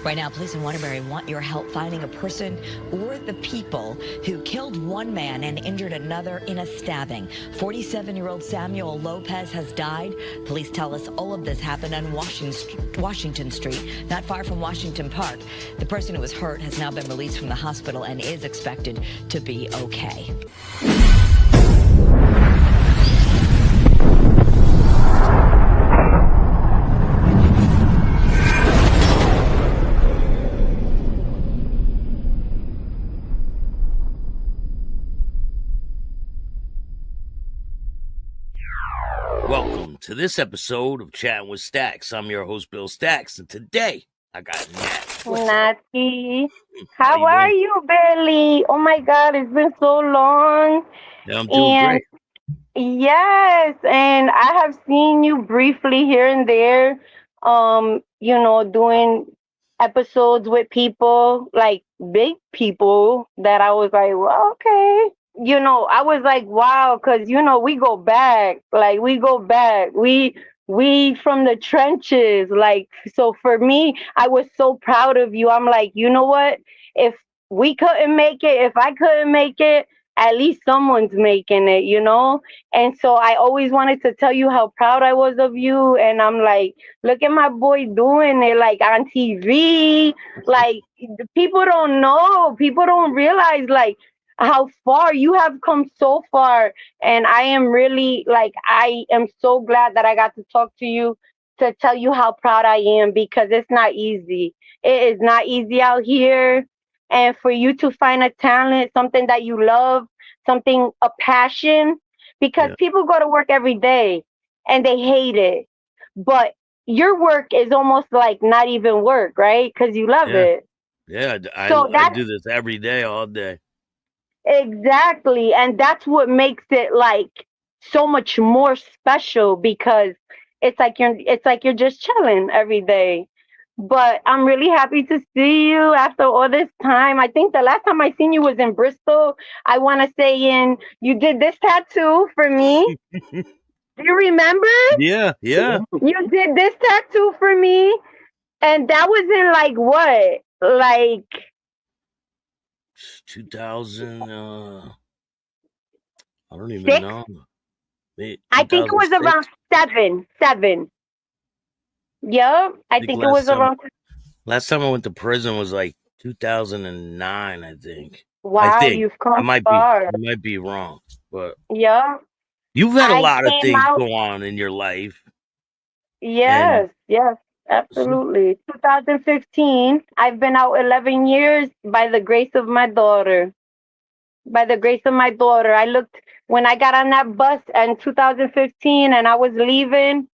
Right now, police in Waterbury want your help finding a person or the people who killed one man and injured another in a stabbing. 47-year-old Samuel Lopez has died. Police tell us all of this happened on Washington Street, not far from Washington Park. The person who was hurt has now been released from the hospital and is expected to be okay. Welcome to this episode of Chattin with Staxx. I'm your host, Bill Staxx, and today I got Nat. Naty, how are you, Billy? Oh my God, it's been so long. Yeah, I'm doing great. Yes, and I have seen you briefly here and there, doing episodes with people, like big people that I was like, well, okay. I was like, wow, because we go back, we from the trenches, like. So for me, I was so proud of you. I'm like, you know what? If we couldn't make it, if I couldn't make it, at least someone's making it. And so I always wanted to tell you how proud I was of you. And I'm like, look at my boy doing it, like on TV. Like, people don't know, people don't realize, like, how far you have come, so far. And I am really, like, I am so glad that I got to talk to you to tell you how proud I am, because it's not easy. It is not easy out here. And for you to find a talent, something that you love, something, a passion, because people go to work every day and they hate it. But your work is almost like not even work, right? Because you love it. Yeah, So I do this every day, all day. Exactly. And that's what makes it, like, so much more special, because it's like you're just chilling every day. But I'm really happy to see you after all this time. I think the last time I seen you was in Bristol. I want to say you did this tattoo for me. Do you remember? Yeah. You did this tattoo for me. And that was in, like, what? Like 2000. I don't even 6? know. I think it was around 7. Yep, I think it was around. Last time I went to prison was like 2009, I think. Wow, you've come far. I might be wrong, but Yeah, you've had a I lot of came things out. go on in your life. Yes, yes, absolutely. 2015. I've been out 11 years by the grace of my daughter. By the grace of my daughter, I looked when I got on that bus in 2015 and I was leaving.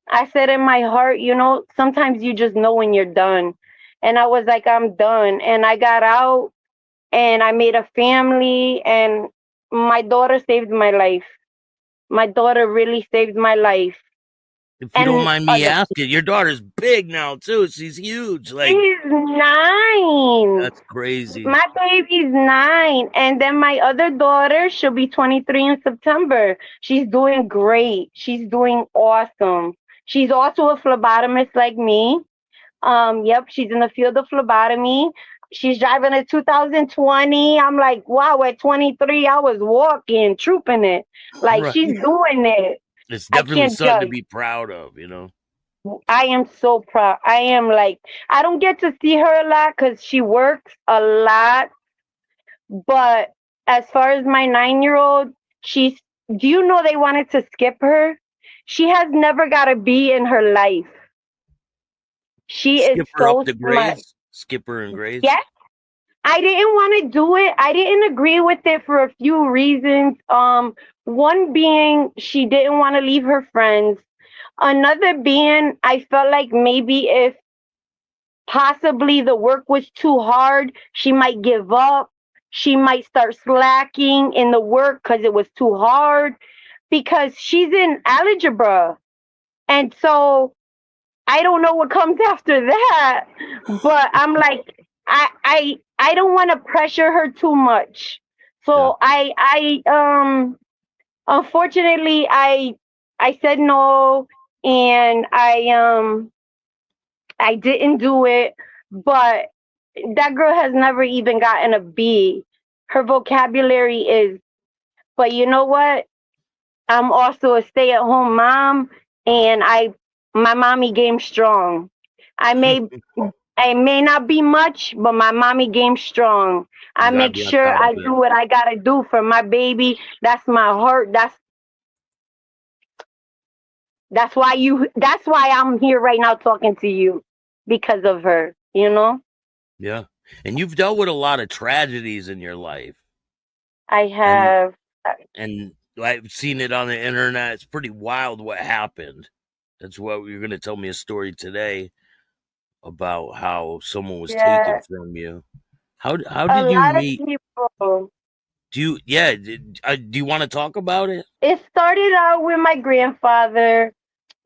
I said in my heart, sometimes you just know when you're done. And I was like, I'm done. And I got out and I made a family, and my daughter saved my life. My daughter really saved my life. If you don't And mind me asking, your daughter's big now too. She's huge. Like, she's 9. that's crazy. My baby's 9. And then my other daughter, she'll be 23 in September. She's doing great. She's doing awesome. She's also a phlebotomist like me. Yep, she's in the field of phlebotomy. She's driving a 2020. I'm like, wow, at 23, I was walking, trooping it. Like, Right. she's doing it. It's I definitely can't something to judge. be proud of, I am so proud. I am, like, I don't get to see her a lot because she works a lot. But as far as my 9-year-old, do you know they wanted to skip her? She has never got a B in her life. She is Skipper up so the smart. grades. Skipper and grades. Yes. I didn't want to do it. I didn't agree with it for a few reasons. One being she didn't want to leave her friends. Another being I felt like maybe if possibly the work was too hard, she might give up. She might start slacking in the work because it was too hard. Because she's in algebra, and so I don't know what comes after that. But I'm like, I don't want to pressure her too much. So unfortunately I said no, and I didn't do it, but that girl has never even gotten a B. Her vocabulary is, but you know what? I'm also a stay-at-home mom, and my mommy game strong. I may I may not be much, but my mommy game strong. I You gotta make be on sure top I of it. do what I gotta do for my baby. That's my heart. That's why I'm here right now talking to you, because of her, you know? Yeah. And you've dealt with a lot of tragedies in your life. I And have. and I've seen it on the internet. It's pretty wild what happened. That's what you're gonna tell me a story today about how someone was taken Yeah, from you. How a did you lot of meet? people. Do you want to talk about it? It started out with my grandfather.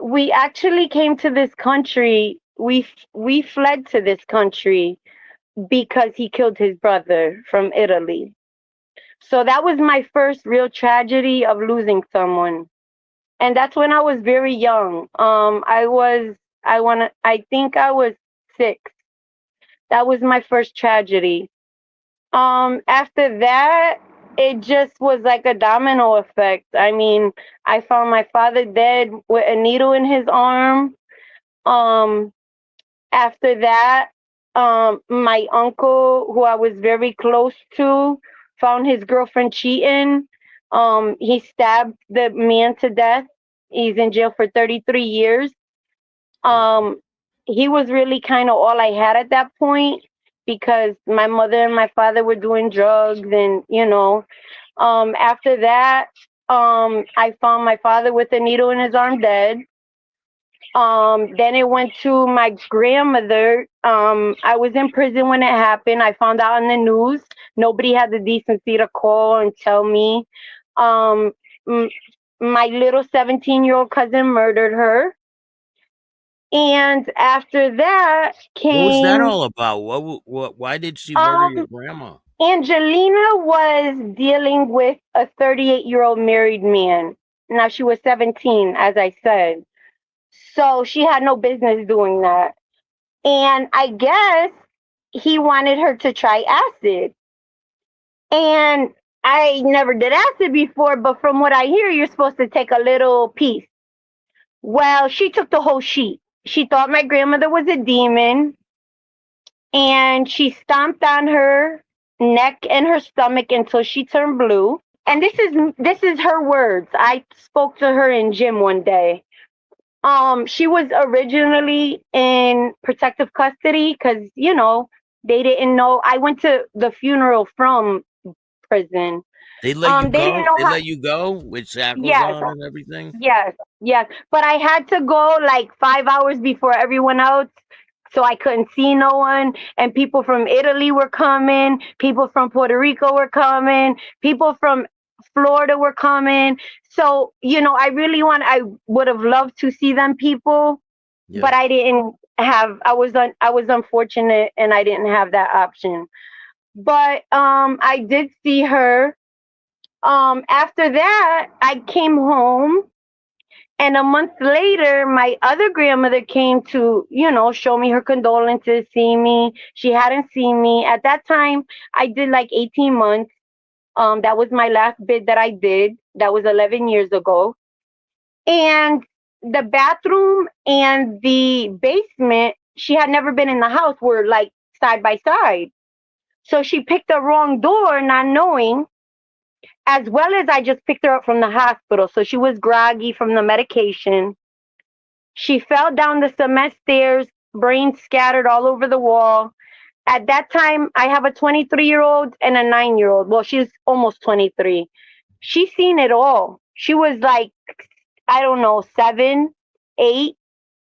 We actually came to this country. We fled to this country because he killed his brother from Italy. So that was my first real tragedy of losing someone. And that's when I was very young. I think I was 6. That was my first tragedy. After that, it just was like a domino effect. I mean, I found my father dead with a needle in his arm. Um, After that, my uncle, who I was very close to, found his girlfriend cheating. He stabbed the man to death. He's in jail for 33 years. Oh, Um, he was really kind of all I had at that point, because my mother and my father were doing drugs, and after that, I found my father with a needle in his arm, dead. Then it went to my grandmother. I was in prison when it happened. I found out on the news. Nobody had the decency to call and tell me. Um, m- my little 17-year-old cousin murdered her. And after that what was that came, all about? What? Why did she murder your um, grandma? Angelina was dealing with a 38-year-old married man. Now she was 17, as I said. So she had no business doing that. And I guess he wanted her to try acid. And I never did acid before, but from what I hear, you're supposed to take a little piece. Well, she took the whole sheet. She thought my grandmother was a demon, and she stomped on her neck and her stomach until she turned blue. And this is her words. I spoke to her in gym one day. She was originally in protective custody because, they didn't know. I went to the funeral from prison. They let you They didn't go. know They how. let you go with shackles Yes, on and everything. yes, yes. But I had to go like 5 hours before everyone else, so I couldn't see no one. And people from Italy were coming. People from Puerto Rico were coming. People from Florida were coming. So, I would have loved to see them people, Yeah. but I didn't have. I was unfortunate, and I didn't have that option. But I did see her. After that, I came home, and a month later, my other grandmother came to, show me her condolences, see me. She hadn't seen me at that time. I did like 18 months. That was my last bid that I did. That was 11 years ago. And the bathroom and the basement, she had never been in the house, were like side by side. So she picked the wrong door, not knowing, as well as I just picked her up from the hospital. So she was groggy from the medication. She fell down the cement stairs, brains scattered all over the wall. At that time, I have a 23-year-old and a 9-year-old. Well, she's almost 23. She's seen it all. She was like, I don't know, 7, 8.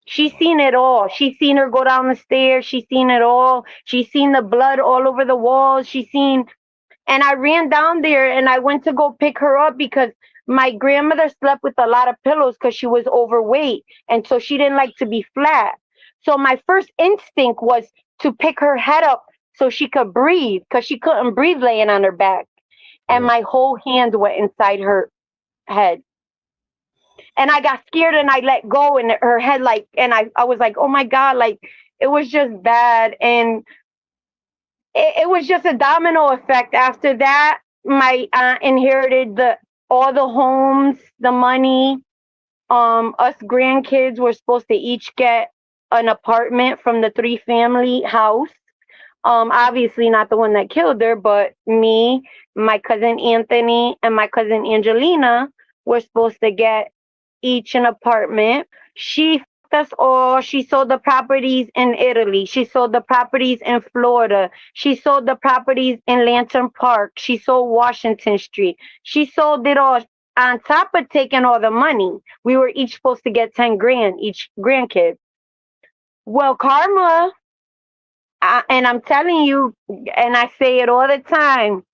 She's seen it all. She's seen her go down the stairs. She's seen it all. She's seen the blood all over the walls. And I ran down there and I went to go pick her up because my grandmother slept with a lot of pillows because she was overweight. And so she didn't like to be flat. So my first instinct was to pick her head up so she could breathe, because she couldn't breathe laying on her back. And Yeah. my whole hand went inside her head. And I got scared and I let go, and her head, like, and I was like, oh my God, like, It was just bad, and it was just a domino effect. After that, my aunt inherited all the homes, the money. Us grandkids were supposed to each get an apartment from the three family house. Obviously not the one that killed her, but me, my cousin Anthony, and my cousin Angelina were supposed to get each an apartment. She fucked us all. She sold the properties in Italy. She sold the properties in Florida. She sold the properties in Lantern Park. She sold Washington Street. She sold it all. On top of taking all the money, we were each supposed to get 10 grand each grandkid. Well, karma, and I'm telling you, and I say it all the time,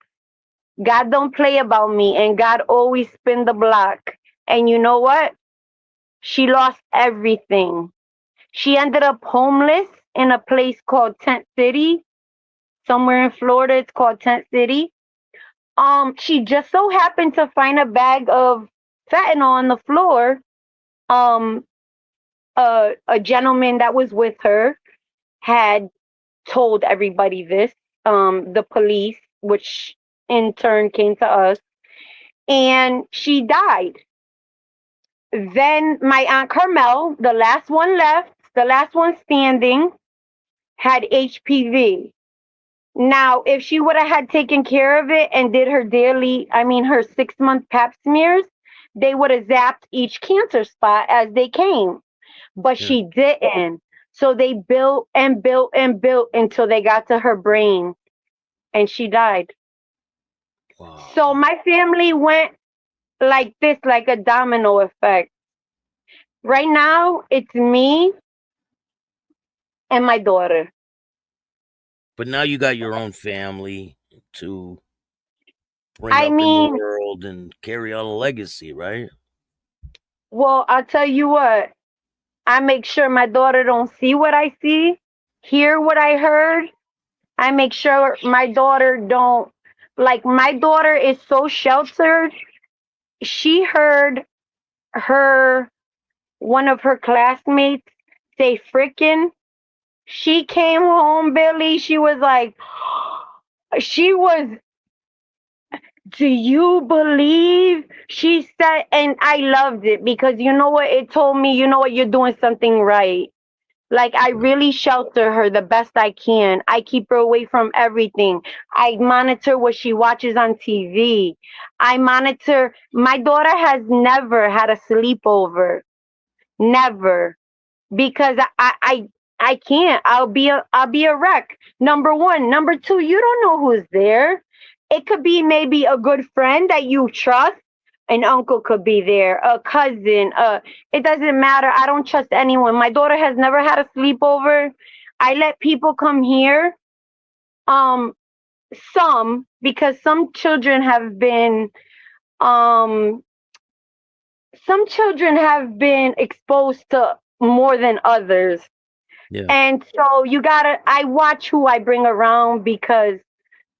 God don't play about me, and God always spin the block. And you know what? She lost everything. She ended up homeless in a place called Tent City, somewhere in Florida. It's called Tent City. She just so happened to find a bag of fentanyl on the floor. Um, a gentleman that was with her had told everybody this, the police, which in turn came to us, and she died. Then my Aunt Carmel, the last one left, the last one standing, had HPV. Now, if she would have had taken care of it and did her 6-month pap smears, they would have zapped each cancer spot as they came. But Yeah. she didn't. So they built and built and built until they got to her brain, and she died. Wow. So my family went like this, like a domino effect. Right now, it's me and my daughter. But now you got your own family to bring I up in the mean, world and carry on a legacy, right? well, I'll tell you what. I make sure my daughter don't see what I see, hear what I heard. I make sure my daughter don't, like, my daughter is so sheltered. She heard her one of her classmates say frickin'. She came home, Billy. She was like, she was, do you believe? She said, and I loved it because you know what? It told me, you know what? You're doing something right. Like, I really shelter her the best I can. I keep her away from everything. I monitor what she watches on TV. I monitor. My daughter has never had a sleepover. Never. Because I can't. I'll be a wreck. Number one. Number two, you don't know who's there. It could be maybe a good friend that you trust. An uncle could be there, a cousin. It doesn't matter. I don't trust anyone. My daughter has never had a sleepover. I let people come here. Um, some because um some children have been exposed to more than others. Yeah. And so I watch who I bring around because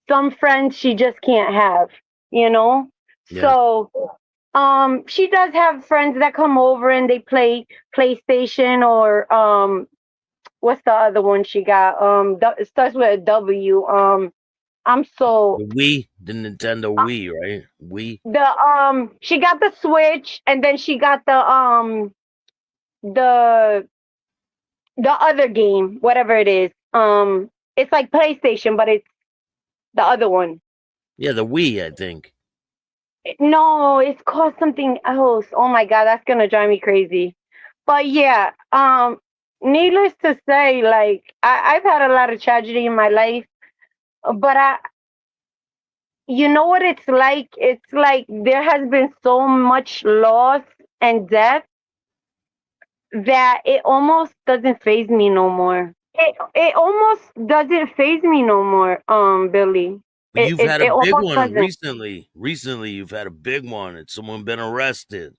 some friends she just can't have, you know? Yeah. So, she does have friends that come over and they play PlayStation or, what's the other one she got? It starts with a W. I'm so, The Wii, the Nintendo Wii, right? Wii. she got the Switch and then she got the, the other game, whatever it is. It's like PlayStation, but it's the other one. Yeah, the Wii, I think. No, it's called something else. Oh my god, that's gonna drive me crazy. But yeah, needless to say, like I've had a lot of tragedy in my life, but you know what it's like? It's like there has been so much loss and death that it almost doesn't phase me no more. It almost doesn't phase me no more, Billy. But It you've it, had a it big almost one doesn't. recently. Recently, you've had a big one and someone been arrested.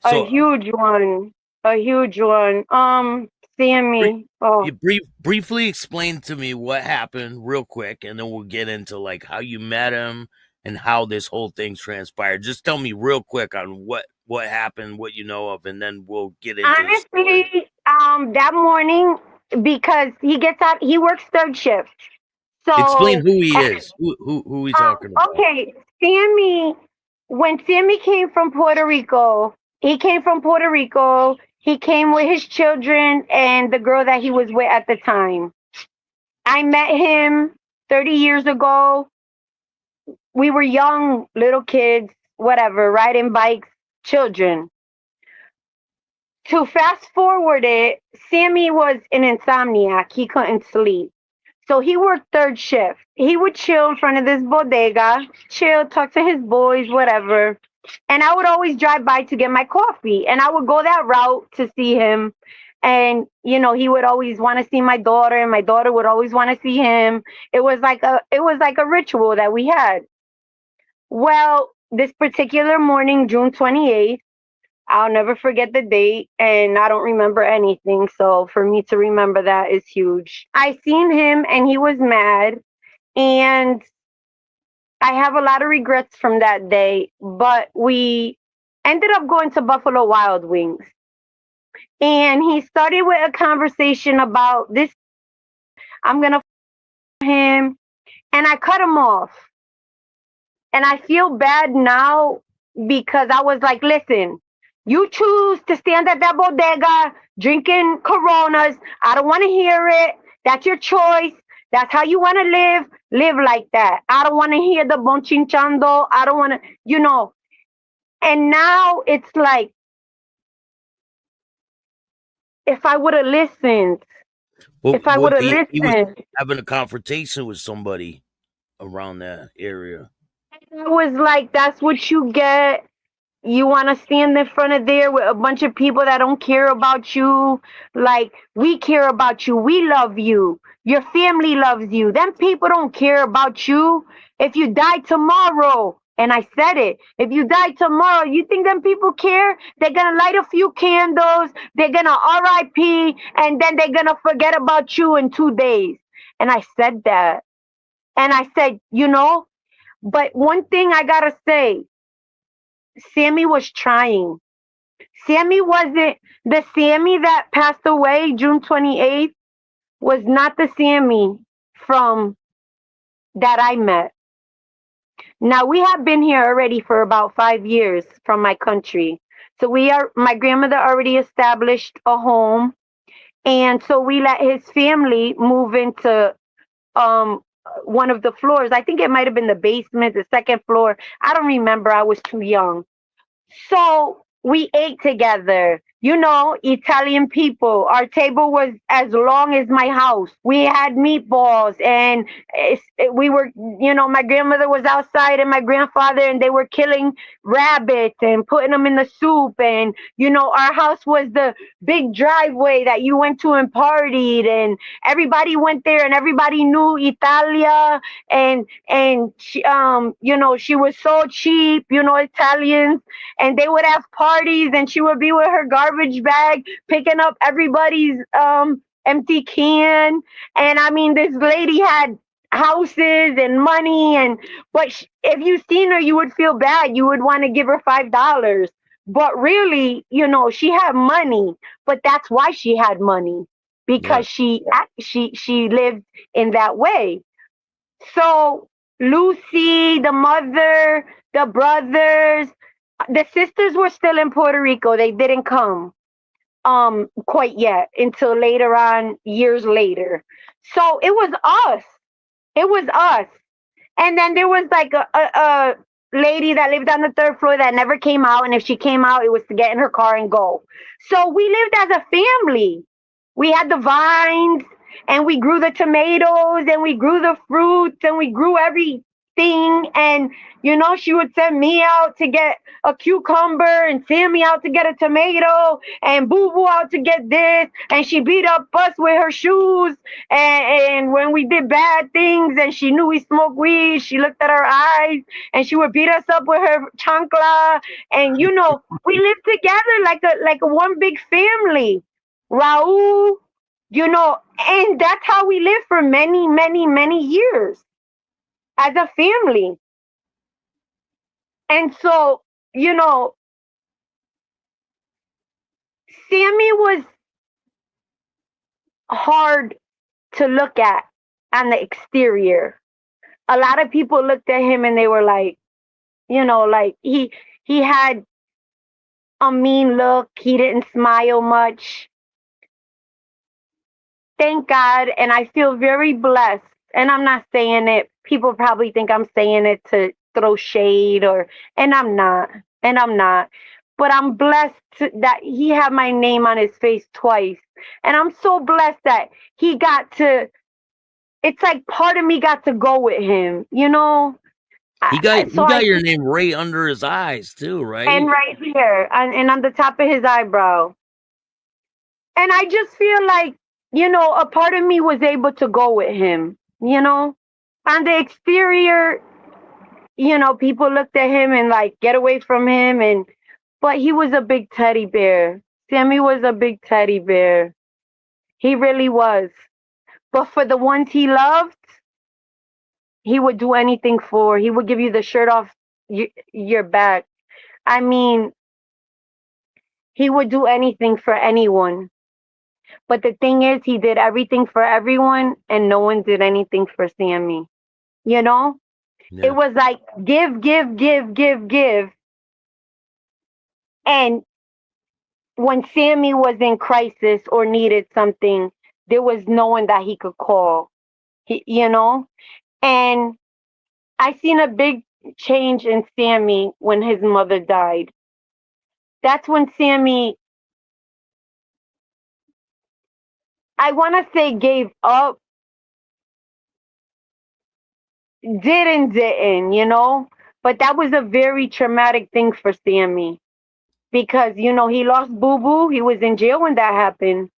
A So, huge one. A huge one. bri- Sammy. you Oh, briefly explain to me what happened real quick, and then we'll get into like how you met him and how this whole thing transpired. Just tell me real quick on what happened, what you know of, and then we'll get into the story. honestly, that morning because he gets out. He works third shift. Explain So, who he is. Who we talking about? okay, Sammy. When Sammy came from Puerto Rico, he came from Puerto Rico. He came with his children and the girl that he was with at the time. I met him 30 years ago. We were young, little kids, whatever, riding bikes, children. To fast forward it, Sammy was an insomniac. He couldn't sleep. So he worked third shift. He would chill in front of this bodega, chill, talk to his boys, whatever. And I would always drive by to get my coffee. And I would go that route to see him. And, he would always want to see my daughter, and my daughter would always want to see him. It was like a ritual that we had. Well, this particular morning, June 28th, I'll never forget the date, and I don't remember anything. So for me to remember that is huge. I seen him and he was mad, and I have a lot of regrets from that day, but we ended up going to Buffalo Wild Wings. And he started with a conversation about this. I'm going to him, and I cut him off. And I feel bad now because I was like, listen, you choose to stand at that bodega drinking Coronas. I don't want to hear it. That's your choice. That's how you want to live. Live like that. I don't want to hear the bonchinchando. I don't want to. And now it's like, if I would have listened, Well, if I would have he was listened, having a confrontation with somebody around that area. I was like, that's what you get. You want to stand in front of there with a bunch of people that don't care about you. Like, we care about you. We love you. Your family loves you. Them people don't care about you. If you die tomorrow, and I said it, if you die tomorrow, you think them people care? They're going to light a few candles. They're going to RIP, and then they're going to forget about you in 2 days. And I said that. And I said, but one thing I got to say, Sammy was trying. Sammy wasn't the Sammy that passed away June 28th was not the Sammy from that I met. Now we have been here already for about 5 years from my country. So my grandmother already established a home, and so we let his family move into um one of the floors. I think it might have been the basement, the second floor. I don't remember. I was too young. So we ate together. Italian people. Our table was as long as my house. We had meatballs, and we were, my grandmother was outside and my grandfather, and they were killing rabbits and putting them in the soup. And, our house was the big driveway that you went to and partied, and everybody went there, and everybody knew Italia. And she was so cheap, Italians, and they would have parties, and she would be with her garbage bag picking up everybody's empty can. And I mean, this lady had houses and money, but if you seen her, you would feel bad. You would want to give her $5. But really, she had money. But that's why she had money, because she lived in that way. So Lucy, the mother, the brothers, the sisters were still in Puerto Rico. They didn't come quite yet until later on, years later. So it was us. It was us. And then there was like a lady that lived on the third floor that never came out. And if she came out, it was to get in her car and go. So we lived as a family. We had the vines, and we grew the tomatoes, and we grew the fruits, and we grew everything. And, she would send me out to get a cucumber, and Sammy out to get a tomato, and Boo Boo out to get this. And she beat up us with her shoes. And when we did bad things and she knew we smoked weed, she looked at our eyes, and she would beat us up with her chancla. And, we lived together like a one big family. Raul, and that's how we lived for many, many, many years as a family. And so, Sammy was hard to look at on the exterior. A lot of people looked at him and they were like, like he had a mean look. He didn't smile much. Thank God, and I feel very blessed. And I'm not saying it. People probably think I'm saying it to throw shade and I'm not. And I'm not. But I'm blessed that he had my name on his face twice. And I'm so blessed that he got to, it's like part of me got to go with him, He got So he got your name right under his eyes too, right? and right here, and on the top of his eyebrow. And I just feel like, a part of me was able to go with him, On the exterior, people looked at him and like, get away from him. But he was a big teddy bear. Sammy was a big teddy bear. He really was. But for the ones he loved, he would do anything for. He would give you the shirt off your back. I mean, he would do anything for anyone. But the thing is, he did everything for everyone, and no one did anything for Sammy. Yeah. It was like give, give, give, give, give. And when Sammy was in crisis or needed something, there was no one that he could call. And I seen a big change in Sammy when his mother died. That's when Sammy, I want to say, gave up, didn't, but that was a very traumatic thing for Sammy because, he lost Boo Boo. He was in jail when that happened.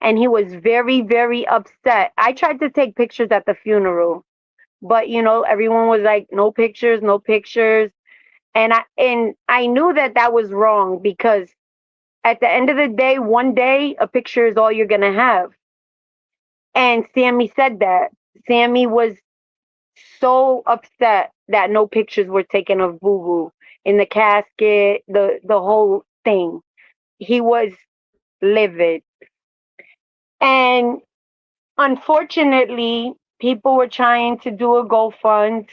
And he was very, very upset. I tried to take pictures at the funeral, but, everyone was like, no pictures, no pictures. And I knew that was wrong because at the end of the day, one day, a picture is all you're going to have. And Sammy said that. Sammy was so upset that no pictures were taken of Boo Boo in the casket, the whole thing. He was livid. And unfortunately, people were trying to do a GoFund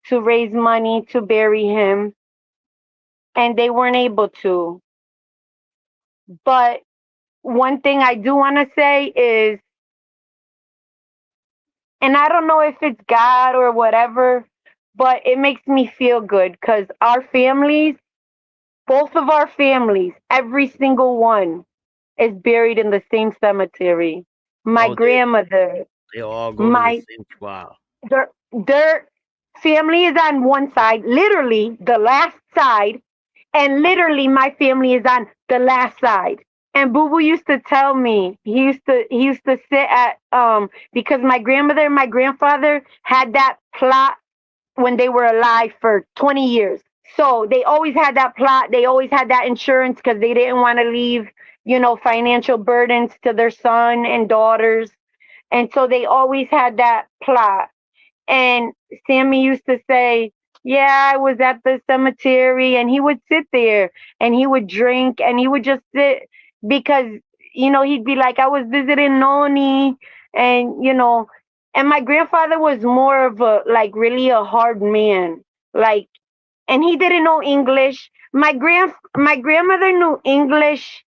to raise money to bury him, and they weren't able to. But one thing I do want to say is, and I don't know if it's God or whatever, but it makes me feel good because our families, both of our families, every single one is buried in the same cemetery. My grandmother, They all go to the my same spot. their family is on one side, literally the last side, and literally my family is on the last side. And Boo Boo used to tell me he used to sit at because my grandmother and my grandfather had that plot when they were alive for 20 years. So they always had that plot. They always had that insurance because they didn't want to leave, financial burdens to their son and daughters. And so they always had that plot. And Sammy used to say, yeah, I was at the cemetery, and he would sit there and he would drink and he would just sit because, he'd be like, I was visiting Noni, and my grandfather was more of a, like, really a hard man. Like, and he didn't know English. My grandmother knew English,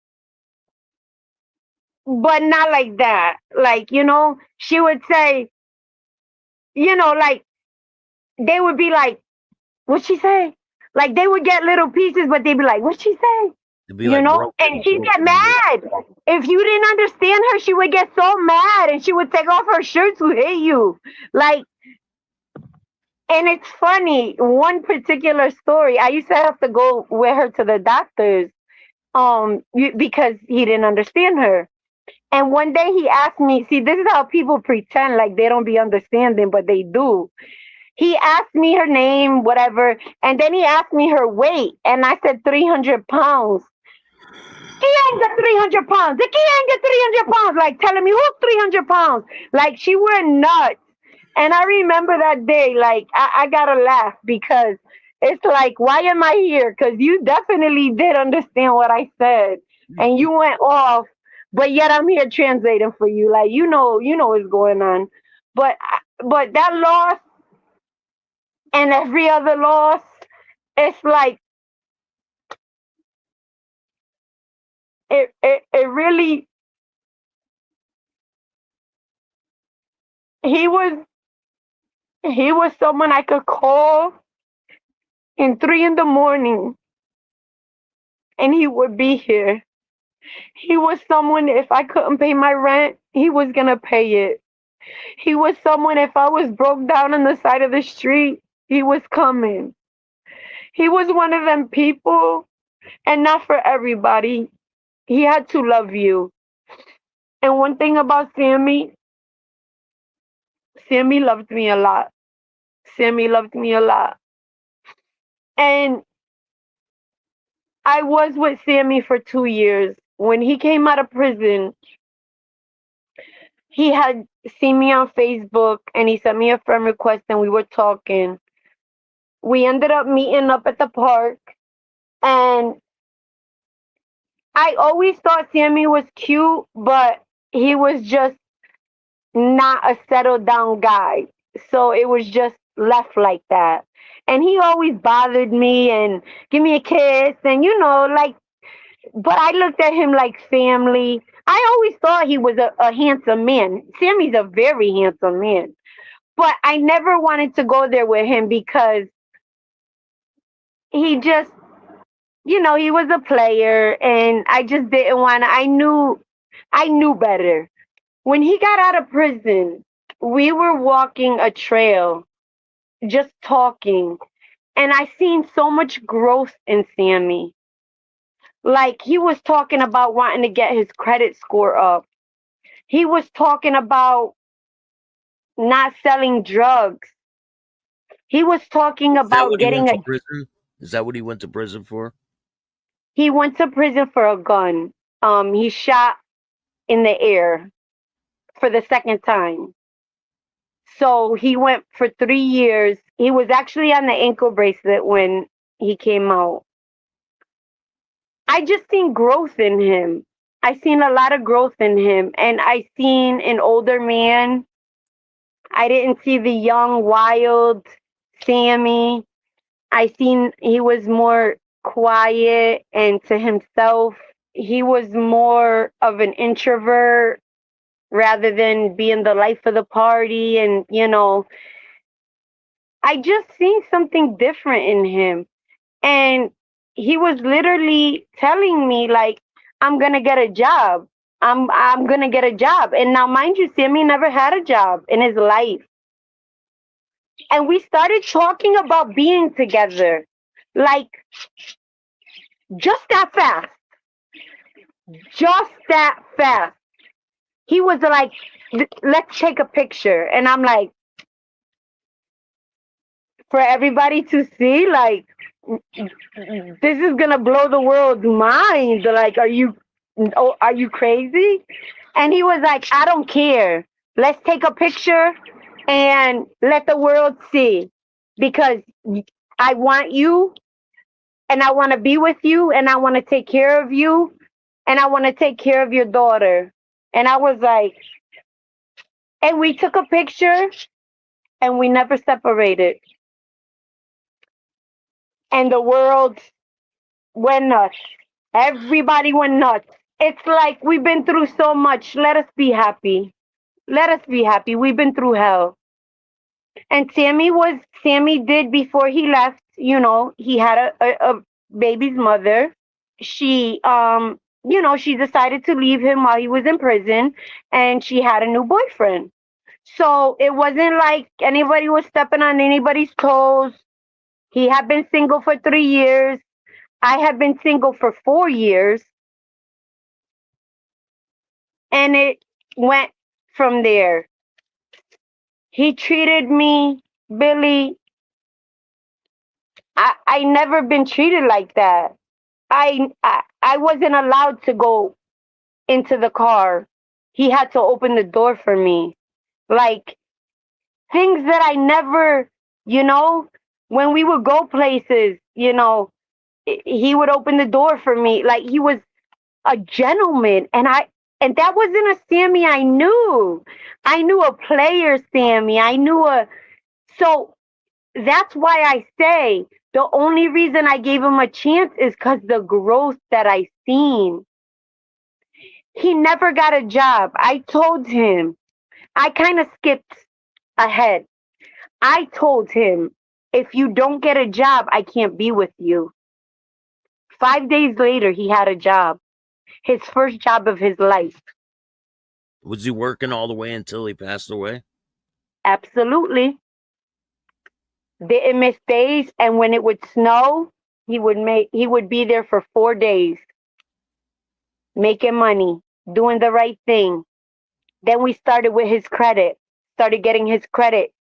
but not like that. Like, she would say, like, they would be like, what'd she say? Like, they would get little pieces, but they'd be like, what'd she say? It'd be like broken, And she'd get broken. mad. If you didn't understand her, she would get so mad and she would take off her shirt to hit you. Like, and it's funny, one particular story, I used to have to go with her to the doctors because he didn't understand her. And one day he asked me, see, this is how people pretend like they don't be understanding, but they do. He asked me her name, whatever, and then he asked me her weight, and I said 300 pounds. He ain't got 300 pounds. The kid ain't got 300 pounds. Like, telling me, who's 300 pounds? Like, she went nuts. And I remember that day, like, I gotta laugh because it's like, why am I here? Because you definitely did understand what I said. And you went off. but yet I'm here translating for you. Like, you know what's going on. But that loss and every other loss, it's like it really. He was someone I could call in 3 in the morning, and he would be here. He was someone, if I couldn't pay my rent, he was gonna pay it. He was someone, if I was broke down on the side of the street, he was coming. He was one of them people, and not for everybody. He had to love you. And one thing about Sammy, Sammy loved me a lot. Sammy loved me a lot. And I was with Sammy for 2 years. When he came out of prison, he had seen me on Facebook and he sent me a friend request and we were talking. We ended up meeting up at the park, and I always thought Sammy was cute, but he was just not a settled down guy. So it was just left like that. And he always bothered me and give me a kiss and like, but I looked at him like family. I always thought he was a handsome man. Sammy's a very handsome man. But I never wanted to go there with him because he just, he was a player and I just didn't want to. I knew better. When he got out of prison, we were walking a trail, just talking, and I seen so much growth in Sammy. Like, he was talking about wanting to get his credit score up. He was talking about not selling drugs. He was talking Is that about what he went getting to a. prison? Is that what he went to prison for? He went to prison for a gun. He shot in the air for the second time. So he went for 3 years. He was actually on the ankle bracelet when he came out. I just seen growth in him. I seen a lot of growth in him, and I seen an older man. I didn't see the young, wild Sammy. I seen he was more quiet and to himself. He was more of an introvert rather than being the life of the party. And, I just seen something different in him. And he was literally telling me, like, I'm going to get a job. I'm going to get a job. And now, mind you, Sammy never had a job in his life. And we started talking about being together, like, just that fast. Just that fast. He was like, let's take a picture. And I'm like, for everybody to see, like, this is going to blow the world's mind. Like, are you crazy? And he was like, I don't care. Let's take a picture and let the world see, because I want you and I want to be with you and I want to take care of you and I want to take care of your daughter. And I was like, and we took a picture and we never separated. And the world went nuts. Everybody went nuts. It's like, we've been through so much. Let us be happy. Let us be happy. We've been through hell. And Sammy did, before he left, he had a baby's mother. She decided to leave him while he was in prison, and she had a new boyfriend. So it wasn't like anybody was stepping on anybody's toes. He had been single for 3 years. I had been single for 4 years. And it went from there. He treated me, Billy. I never been treated like that. I wasn't allowed to go into the car. He had to open the door for me. Like, things that I never, when we would go places, he would open the door for me. Like, he was a gentleman. And And that wasn't a Sammy I knew. I knew a player Sammy. So that's why I say the only reason I gave him a chance is because the growth that I seen. He never got a job. I told him, I kind of skipped ahead. I told him, if you don't get a job, I can't be with you. 5 days later, he had a job, his first job of his life. Was he working all the way until he passed away? Absolutely. Didn't miss days, and when it would snow, he would be there for 4 days, making money, doing the right thing. Then we started with his credit, started getting his credit.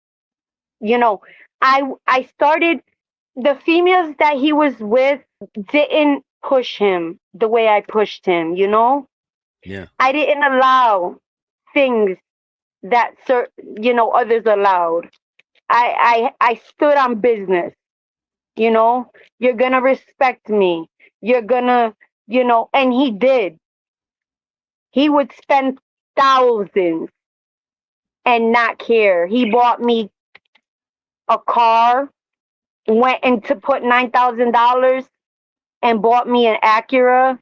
You know, I started the females that he was with didn't push him the way I pushed him, you know? Yeah. I didn't allow things that others allowed. I stood on business, you know? You're gonna respect me. You're gonna, and he did. He would spend thousands and not care. He bought me a car, went and to put $9,000 and bought me an Acura.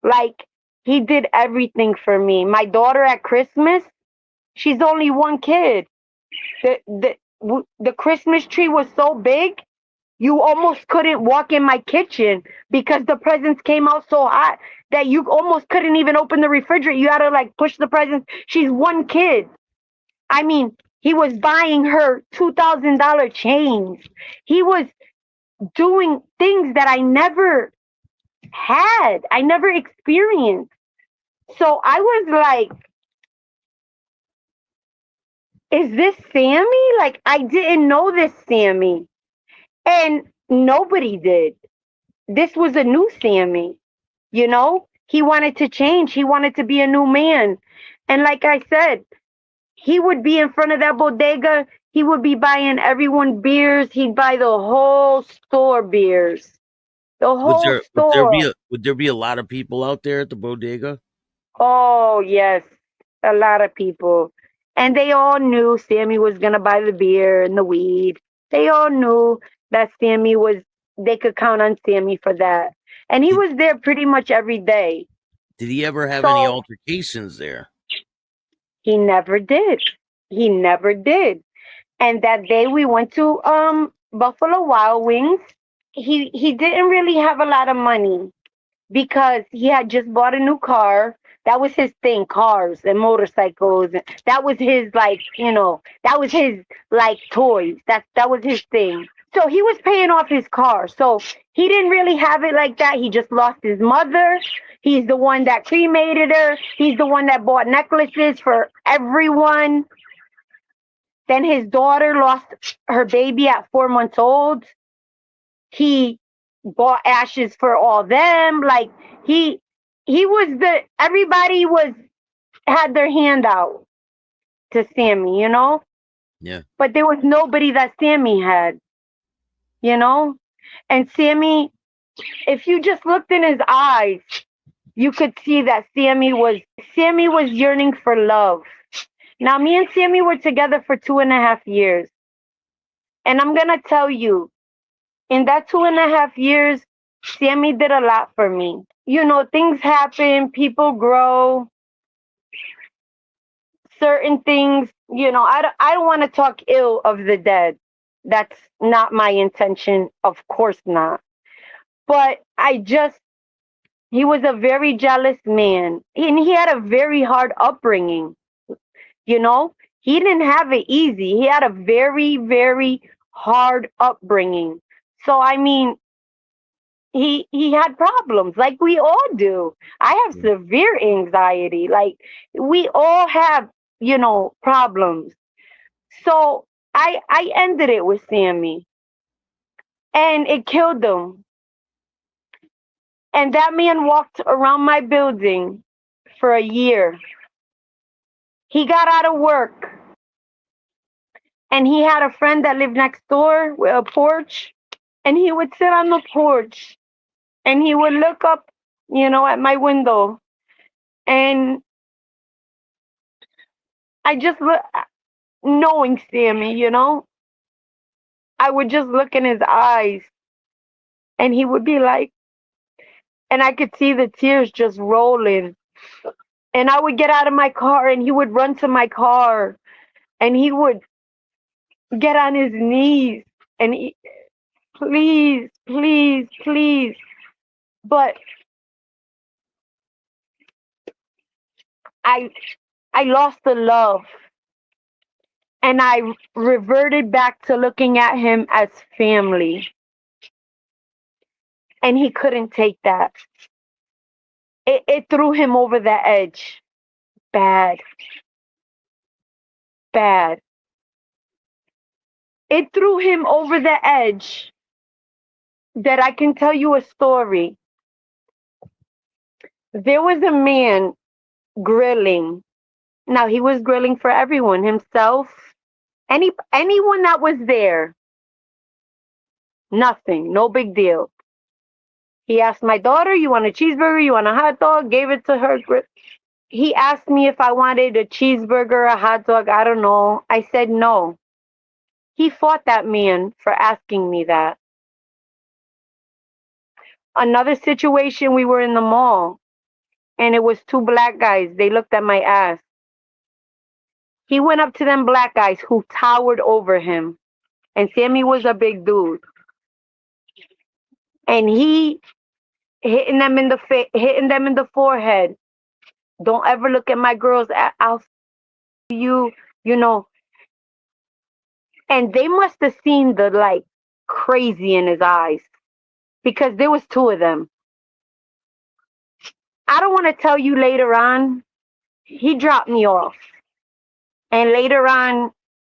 Like, he did everything for me. My daughter at Christmas, she's only one kid. The Christmas tree was so big, you almost couldn't walk in my kitchen because the presents came out so hot that you almost couldn't even open the refrigerator. You had to like push the presents. She's one kid. I mean, he was buying her $2,000 chains. He was doing things that I never had. I never experienced. So I was like, is this Sammy? Like, I didn't know this Sammy. And nobody did. This was a new Sammy, you know? He wanted to change. He wanted to be a new man. And like I said, he would be in front of that bodega. He would be buying everyone beers. He'd buy the whole store beers. The whole store. Would there be a lot of people out there at the bodega? Oh, yes. A lot of people. And they all knew Sammy was going to buy the beer and the weed. They all knew that they could count on Sammy for that. And he was there pretty much every day. Did he ever have any altercations there? He never did. He never did. And that day we went to Buffalo Wild Wings. He didn't really have a lot of money because he had just bought a new car. That was his thing, cars and motorcycles. That was his that was his like toys. That was his thing. So he was paying off his car. So he didn't really have it like that. He just lost his mother. He's the one that cremated her. He's the one that bought necklaces for everyone. Then his daughter lost her baby at 4 months old. He bought ashes for all them. Like he was everybody had their hand out to Sammy, you know? Yeah. But there was nobody that Sammy had, you know? And Sammy, if you just looked in his eyes, you could see that Sammy was yearning for love. Now, me and Sammy were together for 2.5 years. And I'm going to tell you, in that 2.5 years, Sammy did a lot for me. You know, things happen, people grow, certain things, I don't want to talk ill of the dead. That's not my intention. Of course not. But he was a very jealous man. And he had a very hard upbringing. You know, he didn't have it easy. He had a very, very hard upbringing. So, I mean, he had problems like we all do. I have severe anxiety. Like we all have, problems. So I ended it with Sammy and it killed him. And that man walked around my building for a year. He got out of work and he had a friend that lived next door with a porch, and he would sit on the porch and he would look up, at my window, and I just look, knowing Sammy, I would just look in his eyes and he would be like, and I could see the tears just rolling. And I would get out of my car and he would run to my car and he would get on his knees and please, please, please. But I I lost the love and I reverted back to looking at him as family. And he couldn't take that. It threw him over the edge. Bad. Bad. It threw him over the edge that I can tell you a story. There was a man grilling. Now he was grilling for everyone, himself, anyone that was there. Nothing, no big deal. He asked my daughter, "You want a cheeseburger? You want a hot dog?" Gave it to her. He asked me if I wanted a cheeseburger, a hot dog. I don't know. I said no. He fought that man for asking me that. Another situation, we were in the mall and it was two black guys. They looked at my ass. He went up to them black guys who towered over him. And Sammy was a big dude. And he hitting them in the forehead. "Don't ever look at my girls. I'll you know. And they must have seen the like crazy in his eyes because there was two of them. I don't want to tell you later on. He dropped me off. And later on,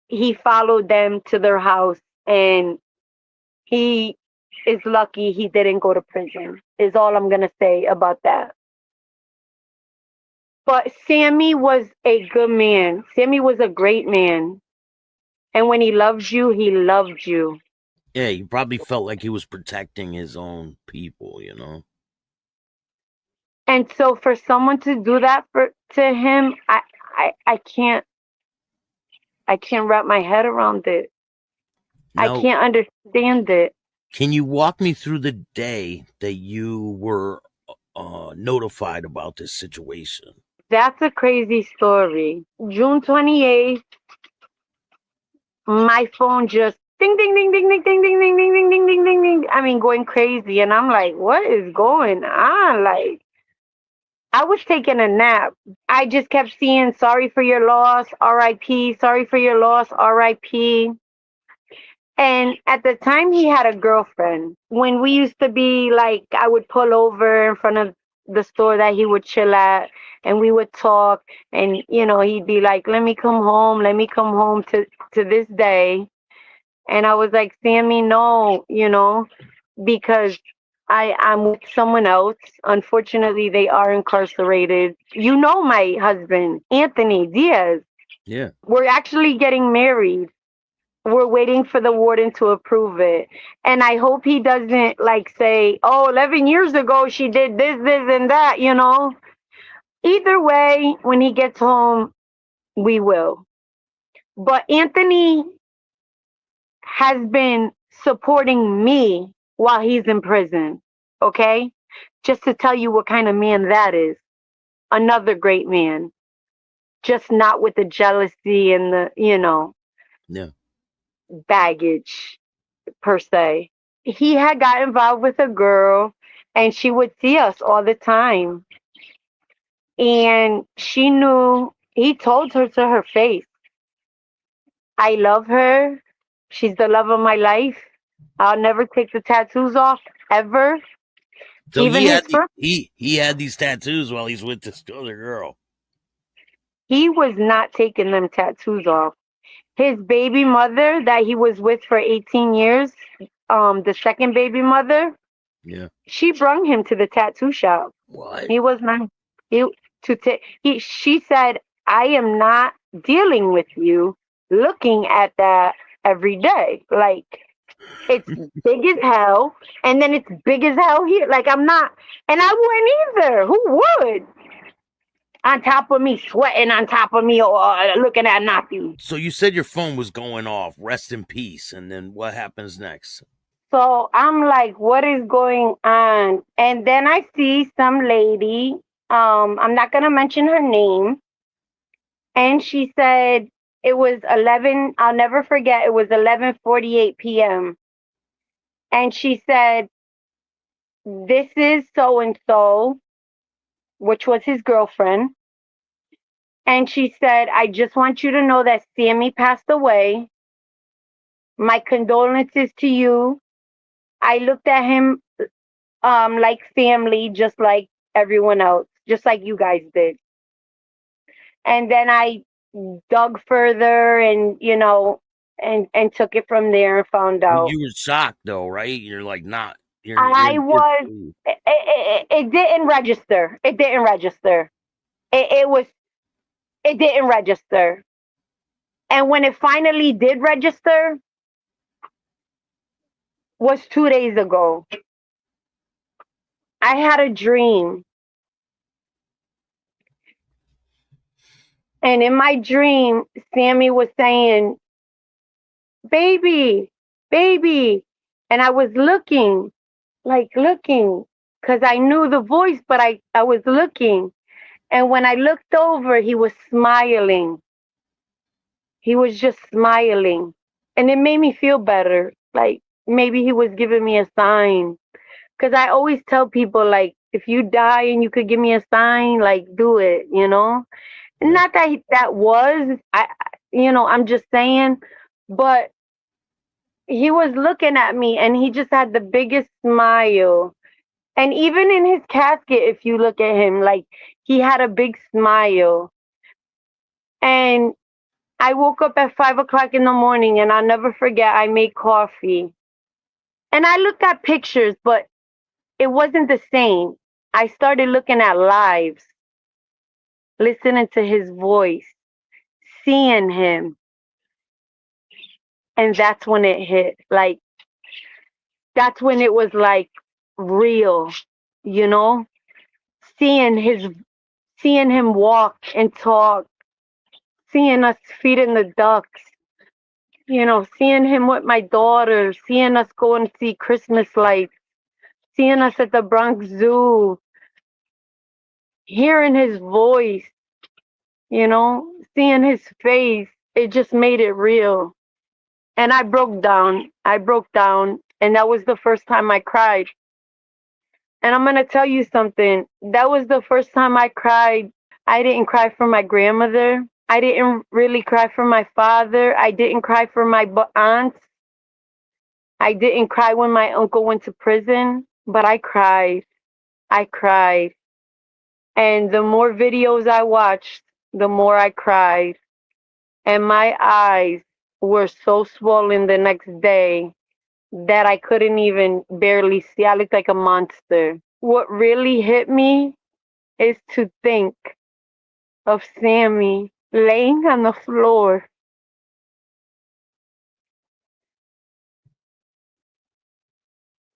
he followed them to their house and he is lucky he didn't go to prison, is all I'm going to say about that. But Sammy was a good man. Sammy was a great man. And when he loves you, he loved you. Yeah, he probably felt like he was protecting his own people, And so for someone to do that to him, I can't wrap my head around it. Now, I can't understand it. can you walk me through the day that you were notified about this situation? That's a crazy story. June 28th, my phone just ding ding ding ding ding ding ding ding ding ding ding ding ding ding. I mean, going crazy, and I'm like, what is going on? Like, I was taking a nap. I just kept seeing "sorry for your loss, R.I.P. Sorry for your loss, R.I.P." And at the time, he had a girlfriend. When we used to be like, I would pull over in front of the store that he would chill at, and we would talk. And he'd be like, "Let me come home. Let me come home to this day." And I was like, "Sammy, no, because I'm with someone else. Unfortunately, they are incarcerated. You know my husband, Anthony Diaz. Yeah. We're actually getting married. We're waiting for the warden to approve it. And I hope he doesn't like say, 11 years ago she did this, and that, Either way, when he gets home, we will. But Anthony has been supporting me while he's in prison. Okay? Just to tell you what kind of man that is. Another great man. Just not with the jealousy and the, Yeah. baggage per se. He had got involved with a girl and she would see us all the time. And she knew, he told her to her face, "I love her. She's the love of my life. I'll never take the tattoos off ever." So Even he had these tattoos while he's with this other girl. He was not taking them tattoos off. His baby mother that he was with for 18 years, the second baby mother, yeah, she brung him to the tattoo shop. What? He was not. She said, "I am not dealing with you looking at that every day. Like, it's big as hell, and then it's big as hell here. Like, I'm not, and I wouldn't either. Who would? on top of me, sweating on top of me, looking at Naty. So you said your phone was going off. Rest in peace. And then what happens next? So I'm like, what is going on? And then I see some lady. I'm not gonna mention her name. And she said it was 11. I'll never forget. It was 11:48 p.m. And she said, "This is so and so," which was his girlfriend. And she said, "I just want you to know that Sammy passed away. My condolences to you." I looked at him like family, just like everyone else, just like you guys did. And then I dug further and, and took it from there and found out. You were shocked though, right? You're like not. I was. It didn't register. It didn't register. It didn't register. And when it finally did register, was 2 days ago. I had a dream. And in my dream, Sammy was saying, "Baby, baby." And I was looking, because I knew the voice, but I was looking. And when I looked over, he was smiling. He was just smiling. And it made me feel better. Like maybe he was giving me a sign. Because I always tell people, like, if you die and you could give me a sign, like, do it, Right. Not that I'm just saying, but he was looking at me and he just had the biggest smile. And even in his casket, if you look at him, like, he had a big smile. And I woke up at 5 o'clock in the morning, and I'll never forget, I made coffee. And I looked at pictures, but it wasn't the same. I started looking at lives, listening to his voice, seeing him. And that's when it hit. Like, that's when it was like real, you know? Seeing him walk and talk, seeing us feeding the ducks, seeing him with my daughter, seeing us go and see Christmas lights, seeing us at the Bronx Zoo, hearing his voice, seeing his face. It just made it real. And I broke down. And that was the first time I cried. And I'm going to tell you something. That was the first time I cried. I didn't cry for my grandmother. I didn't really cry for my father. I didn't cry for my aunts. I didn't cry when my uncle went to prison, but I cried. I cried. And the more videos I watched, the more I cried. And my eyes were so swollen the next day that I couldn't even barely see. I looked like a monster. What really hit me is to think of Sammy laying on the floor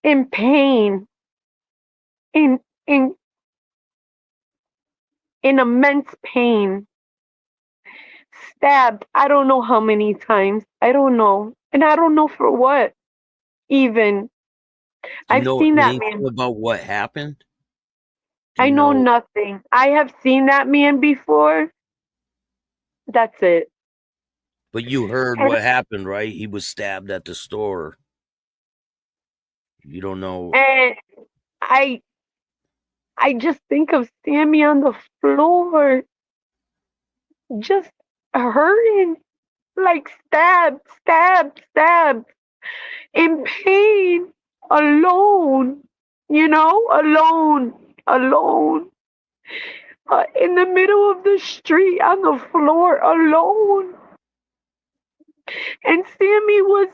in pain, in in in immense pain, stabbed I don't know how many times. I don't know. And I don't know for what even. Do you I've know seen that anything man. about what happened? Do I you know know? nothing. I have seen that man before. That's it. But you heard And what happened, right? He was stabbed at the store. You don't know. and I I just think of Sammy on the floor, just hurting, like stabbed, stabbed, stabbed, in pain, alone, alone, alone, in the middle of the street, on the floor, alone. And Sammy was,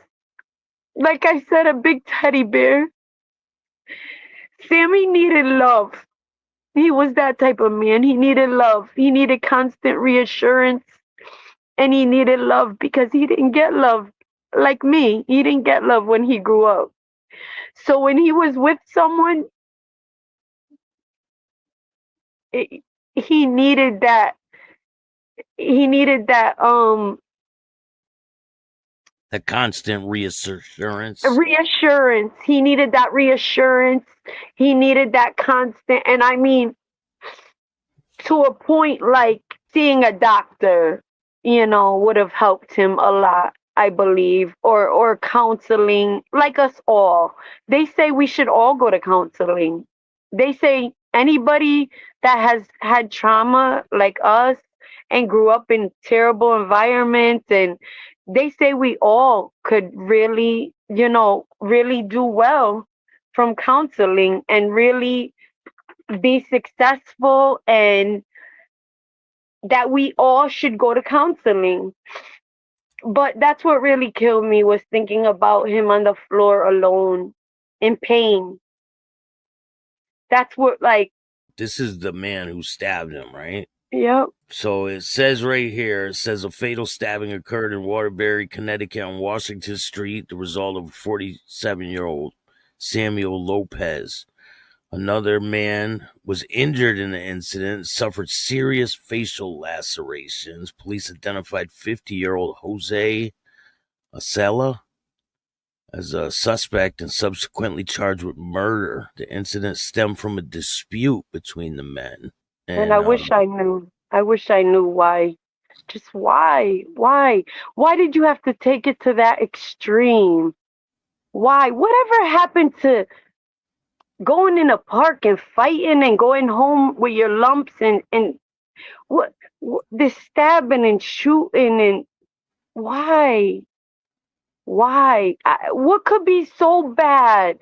like I said, a big teddy bear. Sammy needed love. He was that type of man. He needed love. He needed constant reassurance. And he needed love because he didn't get love like me. He didn't get love when he grew up. So when he was with someone, it, he needed that. He needed that The constant reassurance. reassurance. He needed that reassurance. He needed that constant. And I mean, to a point like seeing a doctor, would have helped him a lot, I believe, or counseling, like us all. They say we should all go to counseling. They say anybody that has had trauma like us and grew up in terrible environments, and they say we all could really, really do well from counseling and really be successful, and that we all should go to counseling. But that's what really killed me, was thinking about him on the floor alone in pain. That's what, like, This is the man who stabbed him, right? yep. So it says right here, it says a fatal stabbing occurred in Waterbury, Connecticut on Washington Street, the result of a 47-year-old Samuel Lopez. Another man was injured in the incident, suffered serious facial lacerations. Police identified 50-year-old Jose Ayala as a suspect and subsequently charged with murder. The incident stemmed from a dispute between the men. And I wish I knew. I wish I knew why. Just why? Why? Why did you have to take it to that extreme? Why? Whatever happened to going in a park and fighting and going home with your lumps, and what this stabbing and shooting, and why? Why? What could be so bad?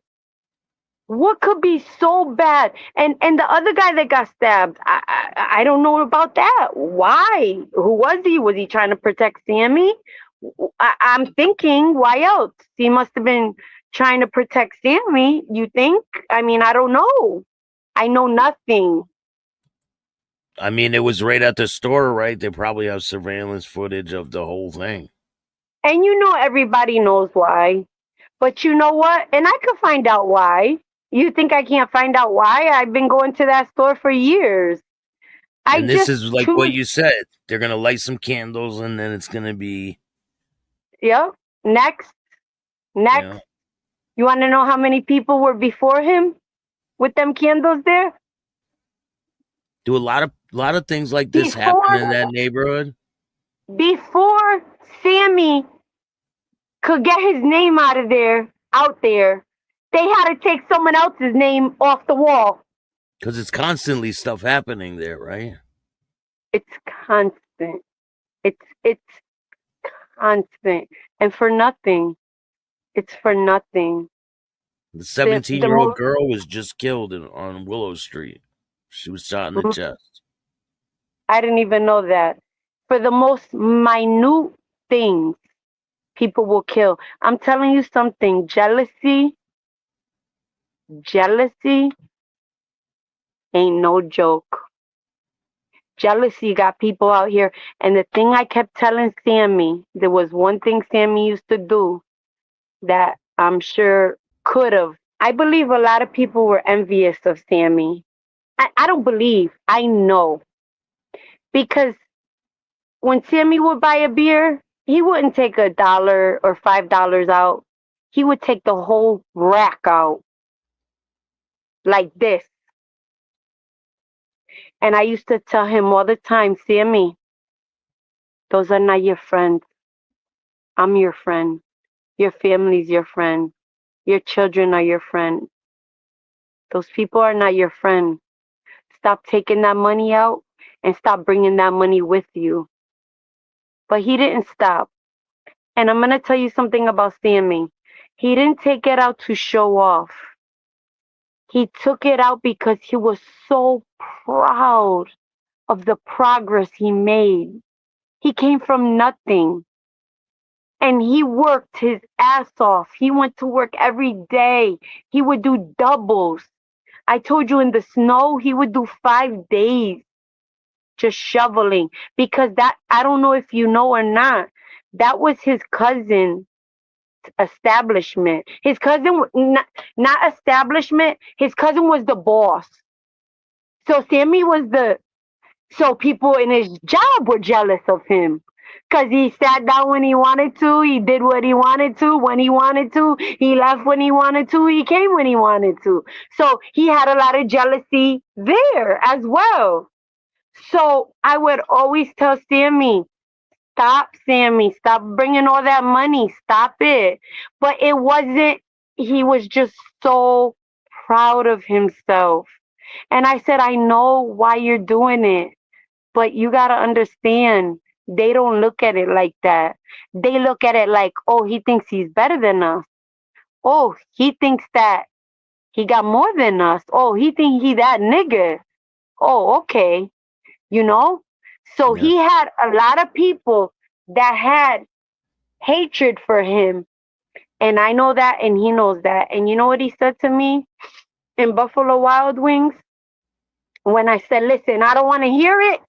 What could be so bad? And the other guy that got stabbed, I don't know about that. Why? Who was he? Was he trying to protect Sammy? I'm thinking, why else? He must have been trying to protect Sammy. You think? I mean, I don't know. I know nothing. I mean, it was right at the store, right? They probably have surveillance footage of the whole thing. And everybody knows why. But you know what? And I could find out why. You think I can't find out why? I've been going to that store for years. And this is like what you said. They're going to light some candles and then it's going to be... Yep. Next. Yeah. You want to know how many people were before him with them candles there? Do a lot of things like this happen in that neighborhood? Before Sammy could get his name out there, they had to take someone else's name off the wall. Because it's constantly stuff happening there, right? It's constant. It's constant. And for nothing. It's for nothing. The 17-year-old girl was just killed on Willow Street. She was shot in the chest. I didn't even know that. For the most minute things, people will kill. I'm telling you something. Jealousy ain't no joke. Jealousy got people out here. And the thing I kept telling Sammy, there was one thing Sammy used to do that I'm sure could have. I believe a lot of people were envious of Sammy. I don't believe. I know. Because when Sammy would buy a beer, he wouldn't take $1 or $5 out. He would take the whole rack out. Like this. And I used to tell him all the time, Sammy, those are not your friends. I'm your friend. Your family's your friend. Your children are your friend. Those people are not your friend. Stop taking that money out and stop bringing that money with you. But he didn't stop. And I'm going to tell you something about Sammy. He didn't take it out to show off. He took it out because he was so proud of the progress he made. He came from nothing. And he worked his ass off. He went to work every day. He would do doubles. I told you, in the snow, he would do 5 days just shoveling. Because that, I don't know if you know or not, that was his cousin's establishment. His cousin, not establishment, his cousin was the boss. So Sammy was So people in his job were jealous of him because he sat down when he wanted to. He did what he wanted to when he wanted to. He left when he wanted to. He came when he wanted to. So he had a lot of jealousy there as well. So I would always tell Sammy, stop, Sammy, stop bringing all that money. Stop it. But it wasn't, he was just so proud of himself. And I said, I know why you're doing it. But you got to understand, they don't look at it like that. They look at it like, oh, he thinks he's better than us. Oh, he thinks that he got more than us. Oh, he think he that nigga. Oh, okay. You know? So Yeah. he had a lot of people that had hatred for him. And I know that, and he knows that. And you know what he said to me in Buffalo Wild Wings? When I said, listen, I don't want to hear it.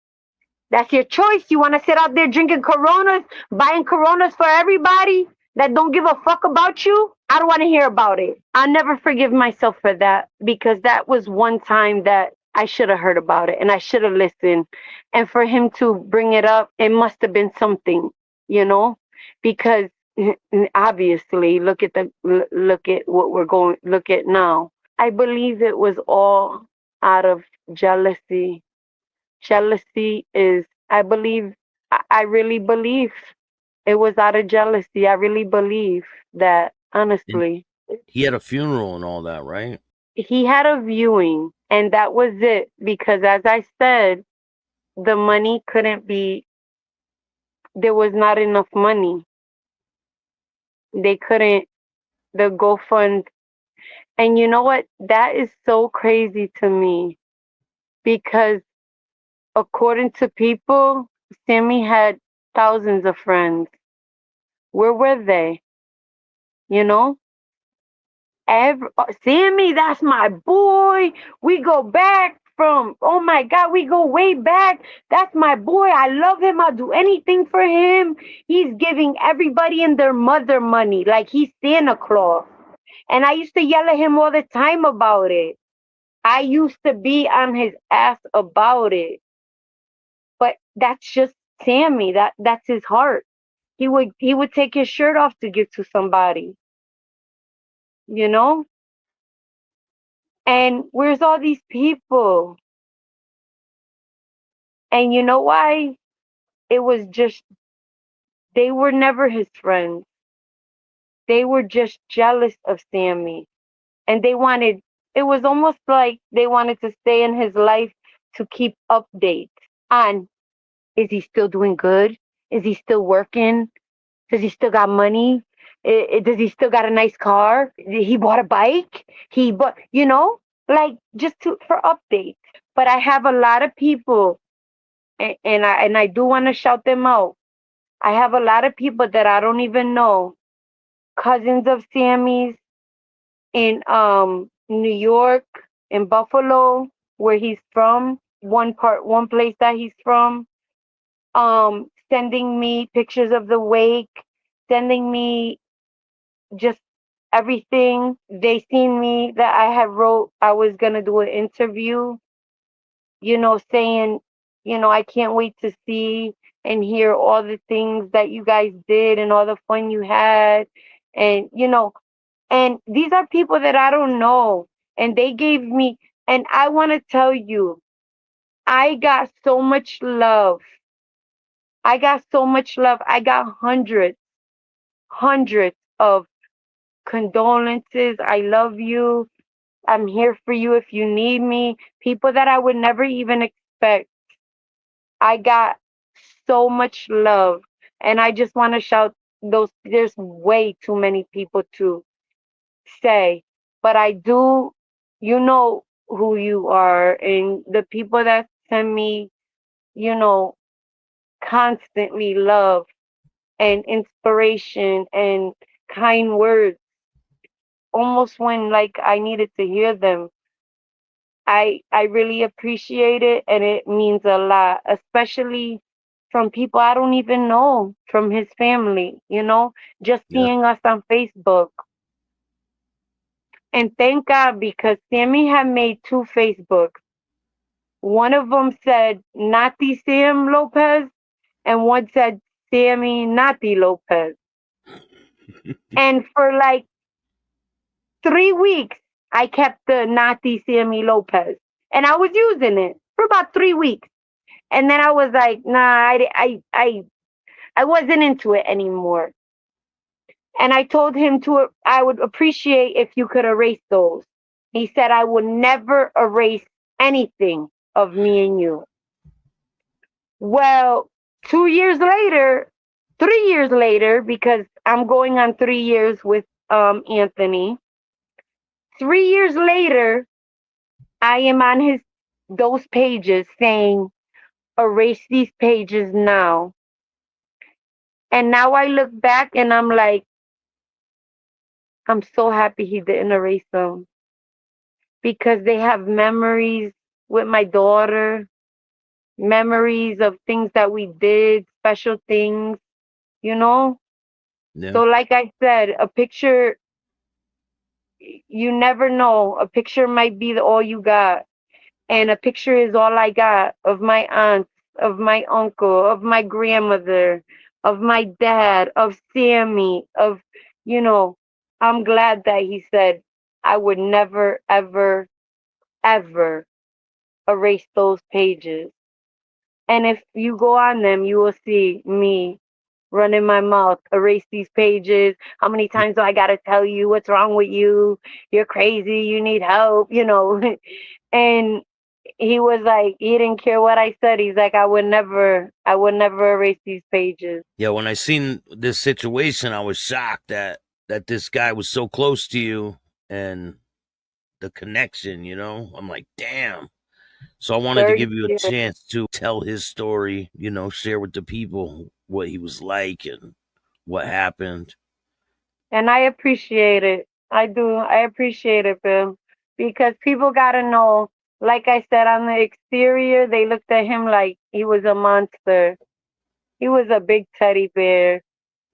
That's your choice. You want to sit out there drinking Coronas, buying Coronas for everybody that don't give a fuck about you? I don't want to hear about it. I'll never forgive myself for that because that was one time that I should have heard about it and I should have listened. And for him to bring it up, it must have been something, you know, because obviously look at what we're going look at now. I believe it was all out of jealousy. Jealousy is, I believe, I really believe it was out of jealousy. I really believe that, And honestly. he had a funeral and all that, right? He had a viewing, and that was it. Because, as I said, the money couldn't be, there was not enough money. They couldn't, the GoFund. And you know what? That is so crazy to me because, according to people, Sammy had thousands of friends. Where were they? You know? Sammy, that's my boy. We go back from, oh my God, we go way back. That's my boy. I love him. I'll do anything for him. He's giving everybody and their mother money like he's Santa Claus. And I used to yell at him all the time about it. I used to be on his ass about it. But that's just Sammy. That's his heart. He would take his shirt off to give to somebody, you know? And where's all these people? And you know why? It was just, they were never his friends. They were just jealous of Sammy. And they wanted, it was almost like they wanted to stay in his life to keep updates on, is he still doing good? Is he still working? Does he still got money? Does he still got a nice car? He bought a bike? He bought, like just for updates. But I have a lot of people, and I do want to shout them out. I have a lot of people that I don't even know, cousins of Sammy's in New York, in Buffalo, where he's from, one place that he's from, sending me pictures of the wake, sending me just everything. They seen me that I had wrote I was gonna do an interview, saying, I can't wait to see and hear all the things that you guys did and all the fun you had. And, and these are people that I don't know. And they gave me, and I want to tell you, I got so much love. I got so much love. I got hundreds of condolences. I love you. I'm here for you if you need me. People that I would never even expect. I got so much love. And I just want to shout those. There's way too many people to say. But I do, you know who you are. And the people that send me, you know, constantly love and inspiration and kind words, almost when like I needed to hear them. I really appreciate it, and it means a lot, especially from people I don't even know, from his family, just Yeah. seeing us on Facebook. And thank God, because Sammy had made two Facebooks. One of them said Naty Sam Lopez, and one said Sammy Naty Lopez. And for like 3 weeks, I kept the Naty Sammy Lopez, and I was using it for about 3 weeks. And then I was like, nah, I wasn't into it anymore. And I told him I would appreciate if you could erase those. He said, I will never erase anything of me and you. Well, 2 years later, 3 years later, because I'm going on 3 years with Anthony. 3 years later, I am on those pages saying, erase these pages now. And now I look back and I'm like, I'm so happy he didn't erase them, because they have memories with my daughter, memories of things that we did, special things, you know? Yeah. So like I said, a picture, you never know. A picture might be all you got. And a picture is all I got of my aunt, of my uncle, of my grandmother, of my dad, of Sammy, I'm glad that he said I would never, ever, ever erase those pages. And if you go on them, you will see me running my mouth, erase these pages. How many times do I got to tell you what's wrong with you? You're crazy. You need help, And he was like, he didn't care what I said. He's like, I would never erase these pages. Yeah, when I seen this situation, I was shocked that this guy was so close to you and the connection, I'm like, damn. So I wanted to 30 give you a years. chance to tell his story, share with the people what he was like and what happened. And I appreciate it. I do. I appreciate it, Bill. Because people got to know, like I said, on the exterior, they looked at him like he was a monster. He was a big teddy bear.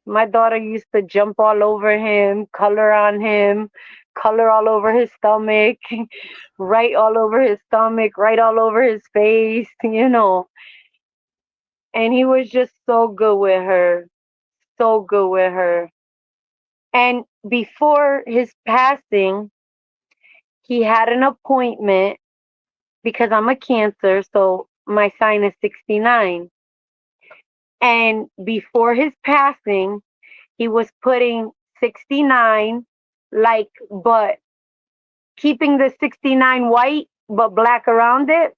My daughter used to jump all over him, color on him, color all over his stomach, write all over his stomach, write all over his face. And he was just so good with her, so good with her. And before his passing, he had an appointment, because I'm a Cancer, so my sign is 69. And before his passing, he was putting 69, but keeping the 69 white, but black around it.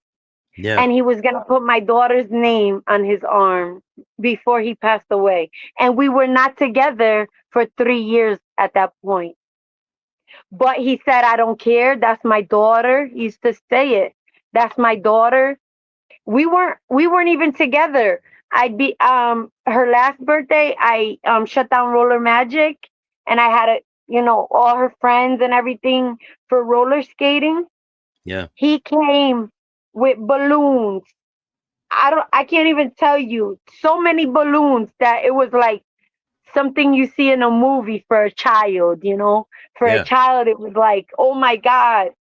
Yeah. And he was going to put my daughter's name on his arm before he passed away. And we were not together for 3 years at that point. But he said, I don't care. That's my daughter. He used to say it. That's my daughter. We weren't even together. I'd be her last birthday, I shut down Roller Magic, and I had all her friends and everything for roller skating. Yeah. He came with balloons. I can't even tell you, so many balloons that it was like something you see in a movie for a child. For a Yeah. child, it was like, oh my God.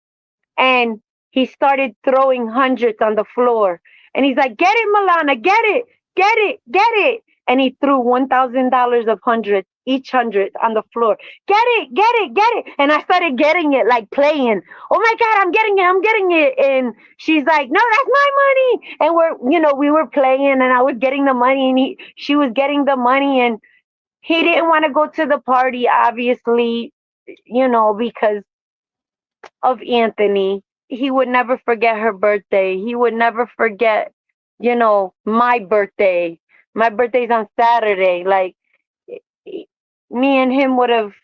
And he started throwing hundreds on the floor. And he's like, get it, Milana, get it, get it, get it. And he threw $1,000 of hundreds, each hundred on the floor. Get it, get it, get it. And I started getting it, like playing. Oh my God, I'm getting it, I'm getting it. And she's like, no, that's my money. And we were playing, and I was getting the money, and she was getting the money. And he didn't want to go to the party, obviously, because of Anthony. He would never forget her birthday. He would never forget, my birthday. My birthday's on Saturday. Like, me and him would have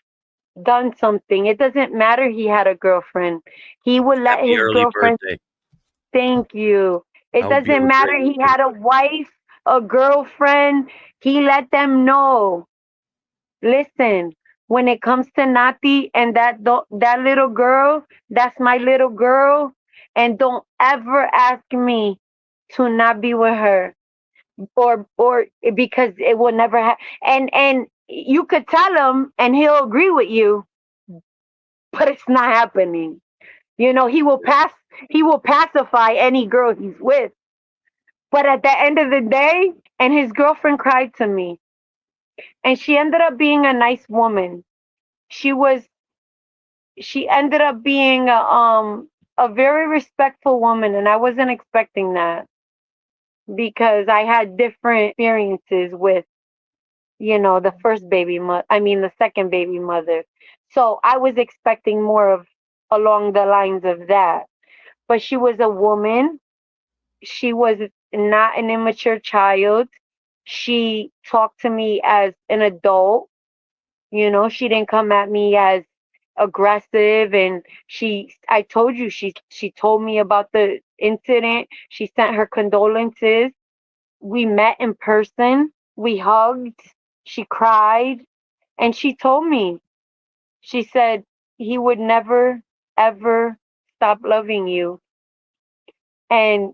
done something. It doesn't matter he had a girlfriend. He would let Happy his early girlfriend. birthday. Thank you. I It hope you have doesn't a matter great he weekend. had a wife, a girlfriend. He let them know. Listen, when it comes to Naty and that little girl, that's my little girl, and don't ever ask me to not be with her, or because it will never happen. And you could tell him, and he'll agree with you, but it's not happening. You know, he will pacify any girl he's with. But at the end of the day, and his girlfriend cried to me, and she ended up being a nice woman. She was she ended up being a very respectful woman, and I wasn't expecting that because I had different experiences with, you know, the first baby mother, I mean the second baby mother. So I was expecting more of along the lines of that. But she was a woman. She was not an immature child. She talked to me as an adult. You know, she didn't come at me as aggressive, and I told you, she told me about the incident. She sent her condolences. We met in person. We hugged. She cried, and she told me, she said he would never ever stop loving you. And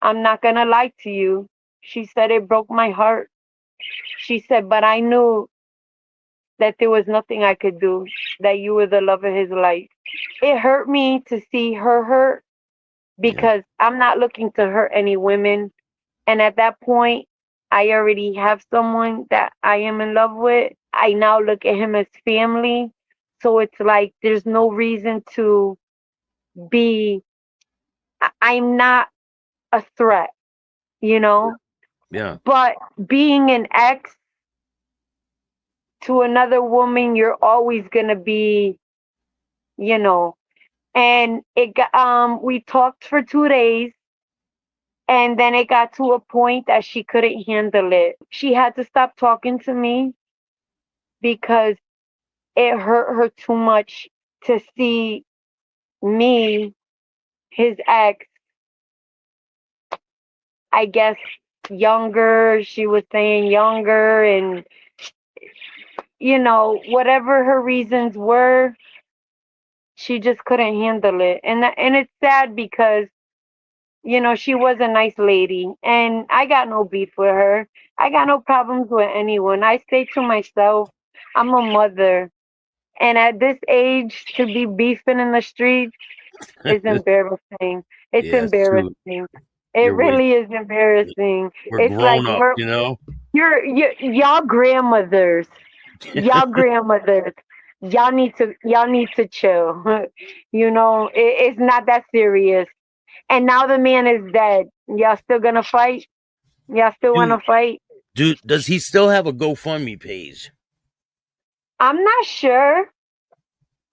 I'm not going to lie to you. She said it broke my heart. She said, but I knew that there was nothing I could do, that you were the love of his life. It hurt me to see her hurt Yeah. because I'm not looking to hurt any women. And at that point, I already have someone that I am in love with. I now look at him as family. So it's like there's no reason to be, I'm not a threat, you know? Yeah. But being an ex to another woman, you're always going to be, you know. And we talked for 2 days, and then it got to a point that she couldn't handle it. She had to stop talking to me because it hurt her too much to see me, his ex, I guess younger. She was saying younger, and you know, whatever her reasons were, she just couldn't handle it. And it's sad because, you know, she was a nice lady, and I got no beef with her. I got no problems with anyone. I stay to myself. I'm a mother, and at this age, to be beefing in the streets is embarrassing. It's Yeah, it's true. embarrassing. It You're right. really is embarrassing. We're It's like grown up, you know? y'all grandmothers, y'all grandmothers, y'all need to chill. You know, it's not that serious. And now the man is dead. Y'all still gonna fight? Y'all still wanna Dude, fight? does he still have a GoFundMe page? I'm not sure.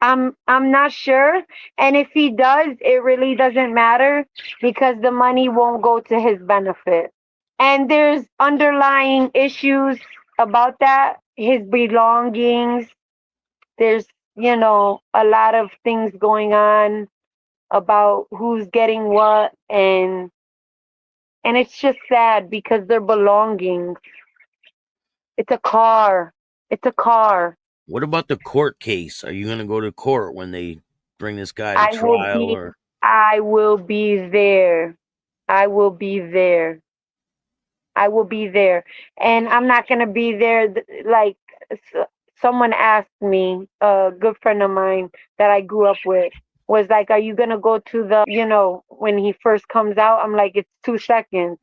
I'm not sure. And if he does, it really doesn't matter because the money won't go to his benefit. And there's underlying issues about that. His belongings. There's, you know, a lot of things going on about who's getting what, and it's just sad because their belongings. It's a car. It's a car. What about the court case? Are you going to go to court when they bring this guy to I will trial be or I will be there. I will be there. I will be there. And I'm not going to be there like someone asked me, a good friend of mine that I grew up with was like, "Are you going to go to the, you know, when he first comes out?" I'm like, "It's 2 seconds."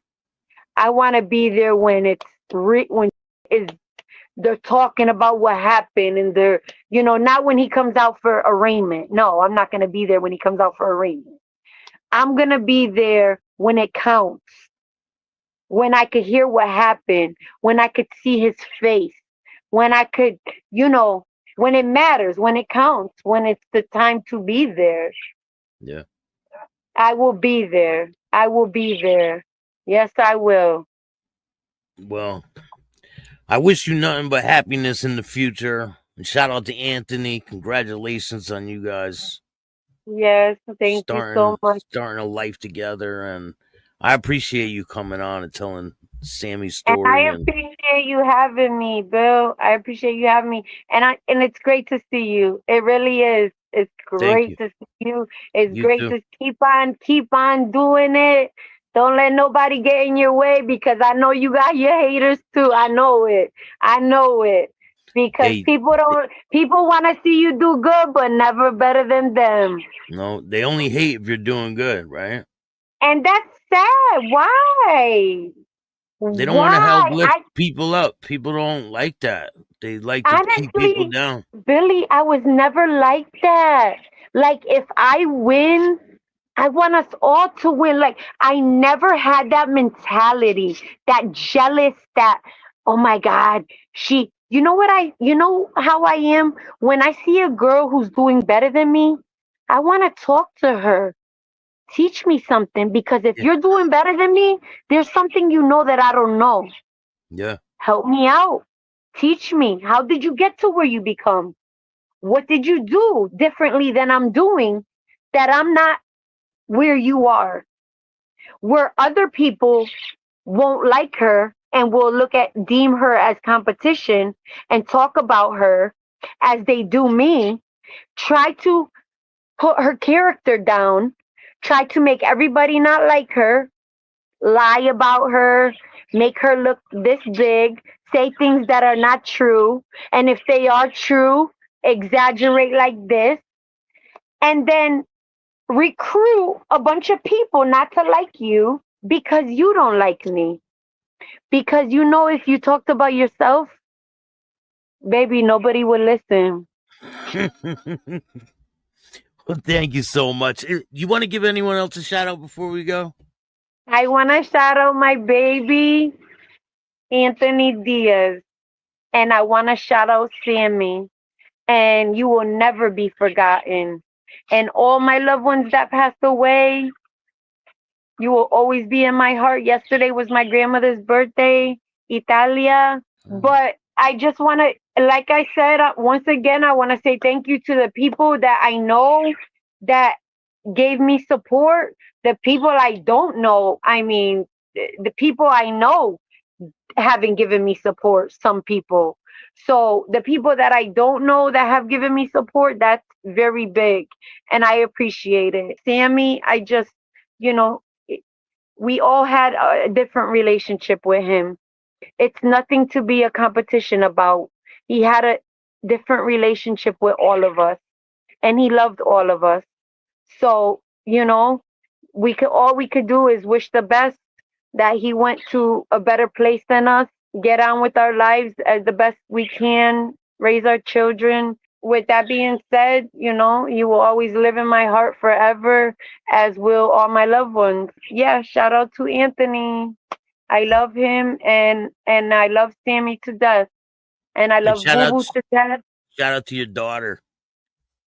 I want to be there when when is they're talking about what happened, and they're, you know, not when he comes out for arraignment. No, I'm not going to be there when he comes out for arraignment. I'm going to be there when it counts, when I could hear what happened, when I could see his face, when I could, you know, when it matters, when it counts, when it's the time to be there. yeah? I will be there. I will be there. Yes, I will. Well, I wish you nothing but happiness in the future. And shout out to Anthony. Congratulations on you guys Yes, thank you so much. starting a life together, and I appreciate you coming on and telling Sammy's And I story. And appreciate you having me, Bill. I appreciate you having me. And it's great to see you. It really is. It's thank you. great to see you. It's You great too. to keep on doing it. Don't let nobody get in your way because I know you got your haters too. I know it. I know it. because people want to see you do good, but never better than them. No, they only hate if you're doing good, right? And that's sad. Why? They don't want to help lift I people up. People don't like that. They like to keep people honestly, down. Billy, I was never like that. Like, if I win, I want us all to win. Like, I never had that mentality, that jealous, that, oh my God, you know how I am? When I see a girl who's doing better than me, I want to talk to her. Teach me something, because if Yeah. you're doing better than me, there's something you know that I don't know. Yeah. Help me out. Teach me. How did you get to where you become? What did you do differently than I'm doing that I'm not where you are? Where other people won't like her and will deem her as competition and talk about her as they do me, try to put her character down, try to make everybody not like her, lie about her, make her look this big, say things that are not true, and if they are true, exaggerate like this, and then recruit a bunch of people not to like you because you don't like me. Because you know, if you talked about yourself, baby, nobody would listen. Well, thank you so much. You want to give anyone else a shout out before we go? I want to shout out my baby, Anthony Diaz, and I want to shout out Sammy. And you will never be forgotten. And all my loved ones that passed away, you will always be in my heart. Yesterday was my grandmother's birthday, Italia. But I just want to, like I said, once again, I want to say thank you to the people that I know that gave me support. The people I don't know, I mean, the people I know haven't given me support, some people. So the people that I don't know that have given me support, that's very big. And I appreciate it. Sammy, I just, you know, we all had a different relationship with him. It's nothing to be a competition about. He had a different relationship with all of us, and he loved all of us. So, all we could do is wish the best, that he went to a better place than us, get on with our lives as the best we can, raise our children. With that being said, you will always live in my heart forever, as will all my loved ones. Yeah, shout out to Anthony. I love him, and I love Sammy to death. And I And love Boo Boo to death. shout out to your daughter.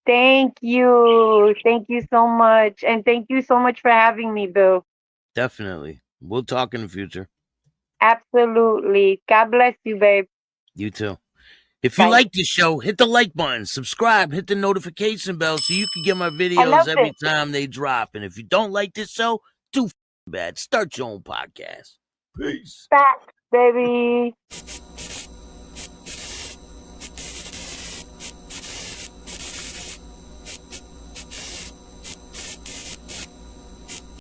Thank you. Thank you so much. And thank you so much for having me, Bill. Definitely. We'll talk in the future. Absolutely. God bless you, babe. You too. If you Bye. like this show, hit the like button, subscribe, hit the notification bell so you can get my I videos love every it. time they drop. And if you don't like this show, too bad. Start your own podcast. Peace. Facts, baby.